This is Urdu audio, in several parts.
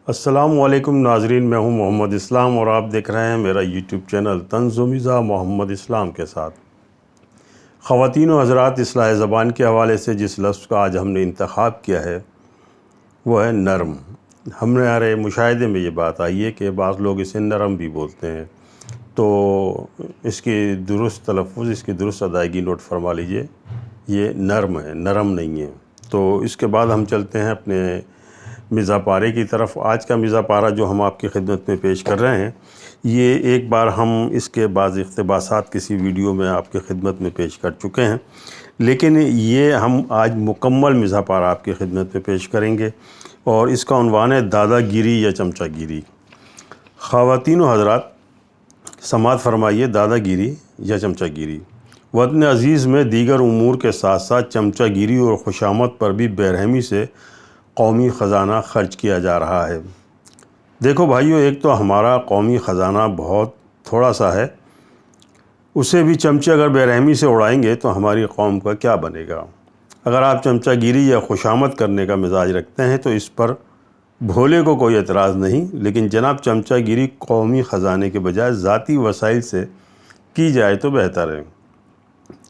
السلام علیکم ناظرین، میں ہوں محمد اسلام اور آپ دیکھ رہے ہیں میرا یوٹیوب چینل طنز و مزاح محمد اسلام کے ساتھ۔ خواتین و حضرات، اصلاح زبان کے حوالے سے جس لفظ کا آج ہم نے انتخاب کیا ہے وہ ہے نرم۔ ہمارے مشاہدے میں یہ بات آئی ہے کہ بعض لوگ اسے نرم بھی بولتے ہیں، تو اس کی درست تلفظ، اس کی درست ادائیگی نوٹ فرما لیجئے، یہ نرم ہے، نرم نہیں ہے۔ تو اس کے بعد ہم چلتے ہیں اپنے مزاح پارے کی طرف۔ آج کا مزاح پارہ جو ہم آپ کی خدمت میں پیش کر رہے ہیں، یہ ایک بار ہم اس کے بعض اقتباسات کسی ویڈیو میں آپ کی خدمت میں پیش کر چکے ہیں، لیکن یہ ہم آج مکمل مزاح پارہ آپ کی خدمت میں پیش کریں گے، اور اس کا عنوان ہے دادا گیری یا چمچہ گیری۔ خواتین و حضرات، سماعت فرمائیے دادا گیری یا چمچہ گیری۔ وطن عزیز میں دیگر امور کے ساتھ ساتھ چمچہ گیری اور خوشامد پر بھی بے رحمی سے قومی خزانہ خرچ کیا جا رہا ہے۔ دیکھو بھائیو، ایک تو ہمارا قومی خزانہ بہت تھوڑا سا ہے، اسے بھی چمچے اگر بے رحمی سے اڑائیں گے تو ہماری قوم کا کیا بنے گا۔ اگر آپ چمچہ گیری یا خوشامد کرنے کا مزاج رکھتے ہیں تو اس پر بھولے کو کوئی اعتراض نہیں، لیکن جناب چمچہ گیری قومی خزانے کے بجائے ذاتی وسائل سے کی جائے تو بہتر ہے۔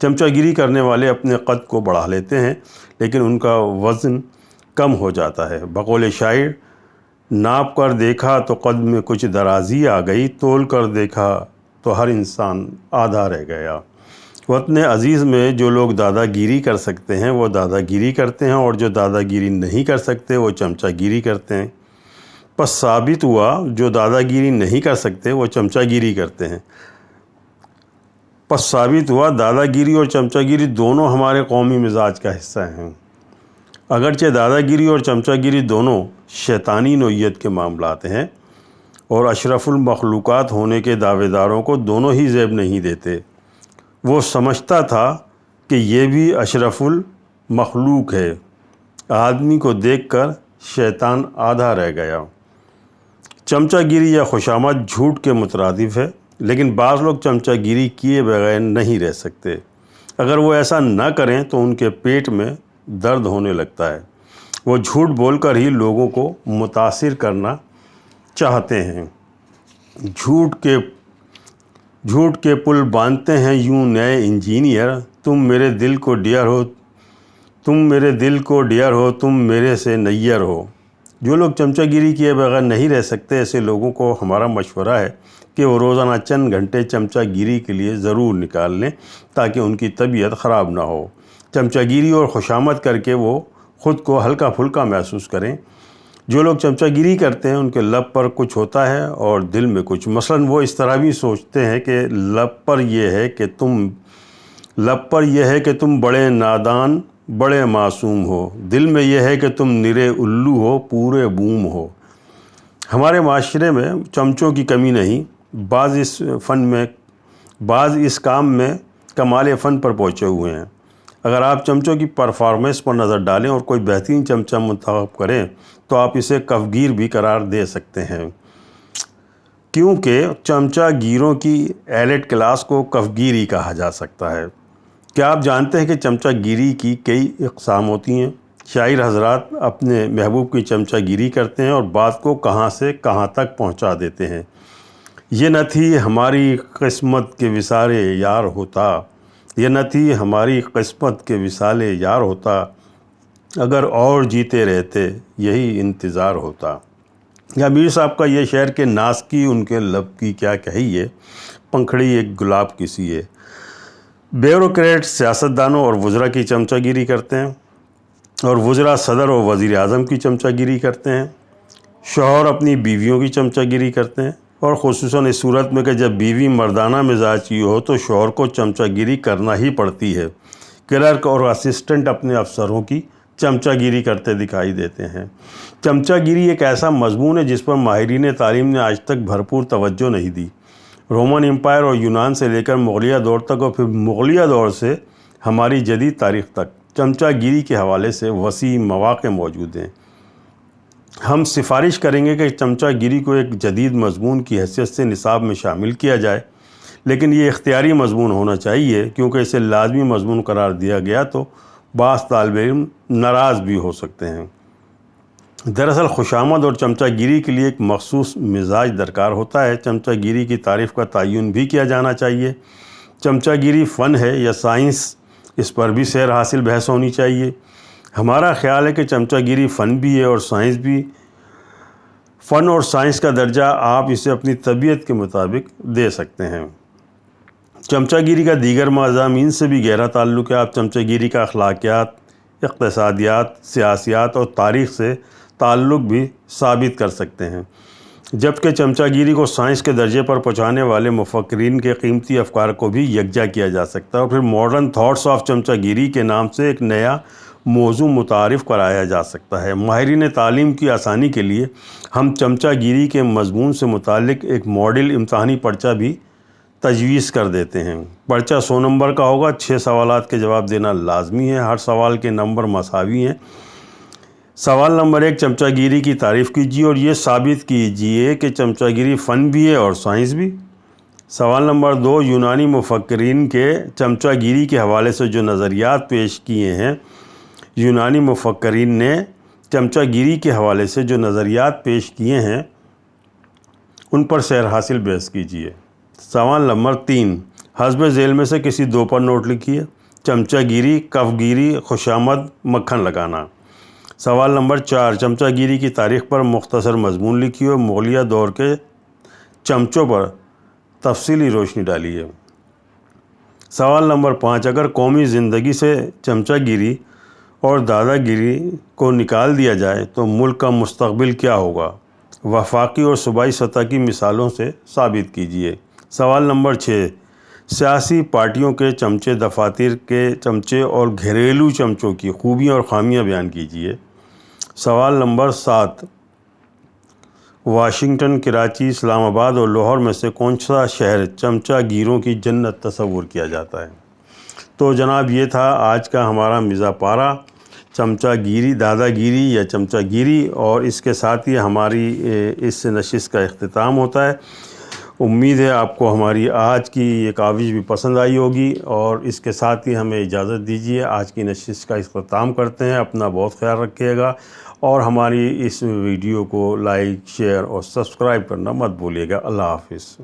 چمچہ گیری کرنے والے اپنے قد کو بڑھا لیتے ہیں، لیکن ان کا وزن کم ہو جاتا ہے۔ بقول شاعر، ناپ کر دیکھا تو قد میں کچھ درازی آ گئی، تول کر دیکھا تو ہر انسان آدھا رہ گیا۔ وطن عزیز میں جو لوگ دادا گیری کر سکتے ہیں وہ دادا گیری کرتے ہیں، اور جو دادا گیری نہیں کر سکتے وہ چمچہ گیری کرتے ہیں۔ پس ثابت ہوا جو دادا گیری نہیں کر سکتے وہ چمچہ گیری کرتے ہیں۔ پس ثابت ہوا دادا گیری اور چمچہ گیری دونوں ہمارے قومی مزاج کا حصہ ہیں۔ اگرچہ دادا گیری اور چمچہ گیری دونوں شیطانی نوعیت کے معاملات ہیں، اور اشرف المخلوقات ہونے کے دعوے داروں کو دونوں ہی زیب نہیں دیتے۔ وہ سمجھتا تھا کہ یہ بھی اشرف المخلوق ہے۔ آدمی کو دیکھ کر شیطان آدھا رہ گیا۔ چمچہ گیری یا خوشامد جھوٹ کے مترادف ہے، لیکن بعض لوگ چمچہ گیری کیے بغیر نہیں رہ سکتے۔ اگر وہ ایسا نہ کریں تو ان کے پیٹ میں درد ہونے لگتا ہے۔ وہ جھوٹ بول کر ہی لوگوں کو متاثر کرنا چاہتے ہیں۔ جھوٹ کے پل باندھتے ہیں یوں نئے انجینئر، تم میرے دل کو ڈیئر ہو، تم میرے سے نیر ہو۔ جو لوگ چمچہ گیری کیے بغیر نہیں رہ سکتے، ایسے لوگوں کو ہمارا مشورہ ہے کہ وہ روزانہ چند گھنٹے چمچہ گیری کے لیے ضرور نکال لیں، تاکہ ان کی طبیعت خراب نہ ہو۔ چمچہ گیری اور خوشامد کر کے وہ خود کو ہلکا پھلکا محسوس کریں۔ جو لوگ چمچہ گیری کرتے ہیں ان کے لب پر کچھ ہوتا ہے اور دل میں کچھ۔ مثلاً وہ اس طرح بھی سوچتے ہیں کہ لب پر یہ ہے کہ تم بڑے نادان، بڑے معصوم ہو، دل میں یہ ہے کہ تم نرے الو ہو، پورے بوم ہو۔ ہمارے معاشرے میں چمچوں کی کمی نہیں، بعض اس کام میں کمال فن پر پہنچے ہوئے ہیں۔ اگر آپ چمچوں کی پرفارمنس پر نظر ڈالیں اور کوئی بہترین چمچہ منتخب کریں تو آپ اسے کفگیر بھی قرار دے سکتے ہیں، کیونکہ چمچہ گیروں کی ایلیٹ کلاس کو کفگیری کہا جا سکتا ہے۔ کیا آپ جانتے ہیں کہ چمچہ گیری کی کئی اقسام ہوتی ہیں؟ شاعر حضرات اپنے محبوب کی چمچہ گیری کرتے ہیں اور بات کو کہاں سے کہاں تک پہنچا دیتے ہیں۔ یہ نہ تھی ہماری قسمت کے وصال یار ہوتا، اگر اور جیتے رہتے یہی انتظار ہوتا۔ یا میر صاحب کا یہ شعر کہ ناز کی ان کے لب کی کیا کہیے، پنکھڑی ایک گلاب کی سی ہے۔ بیوروکریٹ سیاستدانوں اور وزراء کی چمچہ گیری کرتے ہیں، اور وزراء صدر و وزیر اعظم کی چمچہ گیری کرتے ہیں۔ شوہر اپنی بیویوں کی چمچہ گیری کرتے ہیں، اور خصوصاً اس صورت میں کہ جب بیوی مردانہ مزاج کی ہو تو شوہر کو چمچہ گیری کرنا ہی پڑتی ہے۔ کلرک اور اسسٹنٹ اپنے افسروں کی چمچہ گیری کرتے دکھائی دیتے ہیں۔ چمچہ گیری ایک ایسا مضمون ہے جس پر ماہرین تعلیم نے آج تک بھرپور توجہ نہیں دی۔ رومن امپائر اور یونان سے لے کر مغلیہ دور تک، اور پھر مغلیہ دور سے ہماری جدید تاریخ تک چمچہ گیری کے حوالے سے وسیع مواقع موجود ہیں۔ ہم سفارش کریں گے کہ چمچہ گیری کو ایک جدید مضمون کی حیثیت سے نصاب میں شامل کیا جائے، لیکن یہ اختیاری مضمون ہونا چاہیے، کیونکہ اسے لازمی مضمون قرار دیا گیا تو بعض طالب علم ناراض بھی ہو سکتے ہیں۔ دراصل خوشامد اور چمچہ گیری کے لیے ایک مخصوص مزاج درکار ہوتا ہے۔ چمچہ گیری کی تعریف کا تعین بھی کیا جانا چاہیے۔ چمچہ گیری فن ہے یا سائنس، اس پر بھی سیر حاصل بحث ہونی چاہیے۔ ہمارا خیال ہے کہ چمچہ گیری فن بھی ہے اور سائنس بھی۔ فن اور سائنس کا درجہ آپ اسے اپنی طبیعت کے مطابق دے سکتے ہیں۔ چمچہ گیری کا دیگر مضامین سے بھی گہرا تعلق ہے۔ آپ چمچہ گیری کا اخلاقیات، اقتصادیات، سیاسیات اور تاریخ سے تعلق بھی ثابت کر سکتے ہیں، جبکہ چمچہ گیری کو سائنس کے درجے پر پہنچانے والے مفکرین کے قیمتی افکار کو بھی یکجا کیا جا سکتا ہے، اور پھر ماڈرن تھاٹس آف چمچہ گیری کے نام سے ایک نیا موضوع متعارف کرایا جا سکتا ہے۔ ماہرین تعلیم کی آسانی کے لیے ہم چمچہ گیری کے مضمون سے متعلق ایک ماڈل امتحانی پرچہ بھی تجویز کر دیتے ہیں۔ پرچہ 100 نمبر کا ہوگا۔ 6 سوالات کے جواب دینا لازمی ہے۔ ہر سوال کے نمبر مساوی ہیں۔ سوال نمبر 1، چمچہ گیری کی تعریف کیجیے اور یہ ثابت کیجیے کہ چمچہ گیری فن بھی ہے اور سائنس بھی۔ سوال نمبر 2، یونانی مفکرین کے چمچہ گیری کے حوالے سے جو نظریات پیش کیے ہیں، یونانی مفکرین نے چمچہ گیری کے حوالے سے جو نظریات پیش کیے ہیں ان پر سیر حاصل بحث کیجیے۔ سوال نمبر 3، حسب ذیل میں سے کسی 2 پر نوٹ لکھیے۔ چمچہ گیری، کف گیری، خوشامد، مکھن لگانا۔ سوال نمبر 4، چمچہ گیری کی تاریخ پر مختصر مضمون لکھیے اور مغلیہ دور کے چمچوں پر تفصیلی روشنی ڈالیے۔ سوال نمبر 5، اگر قومی زندگی سے چمچہ گیری اور دادا گیری کو نکال دیا جائے تو ملک کا مستقبل کیا ہوگا؟ وفاقی اور صوبائی سطح کی مثالوں سے ثابت کیجیے۔ سوال نمبر 6، سیاسی پارٹیوں کے چمچے، دفاتر کے چمچے اور گھریلو چمچوں کی خوبیاں اور خامیاں بیان کیجیے۔ سوال نمبر 7، واشنگٹن، کراچی، اسلام آباد اور لاہور میں سے کون سا شہر چمچہ گیروں کی جنت تصور کیا جاتا ہے؟ تو جناب یہ تھا آج کا ہمارا مزہ پارہ، چمچہ گیری، دادا گیری یا چمچہ گیری، اور اس کے ساتھ ہی ہماری اس نشست کا اختتام ہوتا ہے۔ امید ہے آپ کو ہماری آج کی یہ کاوش بھی پسند آئی ہوگی، اور اس کے ساتھ ہی ہمیں اجازت دیجیے، آج کی نشست کا اختتام کرتے ہیں۔ اپنا بہت خیال رکھیے گا اور ہماری اس ویڈیو کو لائک، شیئر اور سبسکرائب کرنا مت بھولیے گا۔ اللہ حافظ۔